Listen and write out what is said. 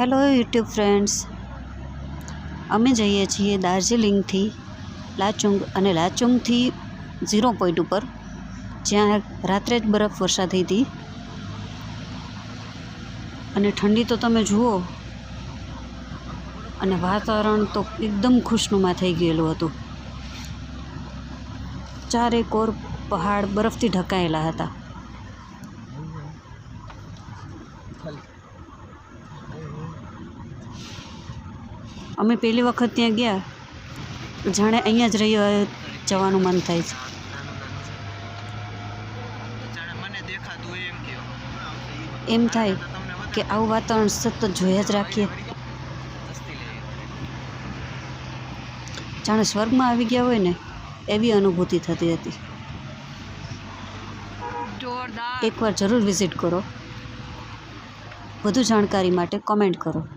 Hello YouTube friends, અમે જઈએ છીએ દાર્જિલિંગથી લાચુંગ અને લાચુંગથી 0 પોઈન્ટ ઉપર, જ્યાં રાત્રે જ બરફ વર્ષા થઈ હતી અને ઠંડી તો તમે જુઓ, અને વાતાવરણ તો એકદમ ખુશનુમા થઈ ગયેલું હતું. ચારેકોર પહાડ બરફથી ઢંકાયેલા હતા. અમે પહેલી વખત ત્યાં ગયા, જાણે અહીંયા જ રહી જવાનું મન થાય છે. એમ થાય કે આવું વાતાવરણ સતત જોયા જ રાખીએ, જાણે સ્વર્ગમાં આવી ગયા હોય ને એવી અનુભૂતિ થતી હતી. એકવાર જરૂર વિઝિટ કરો. વધુ જાણકારી માટે કોમેન્ટ કરો.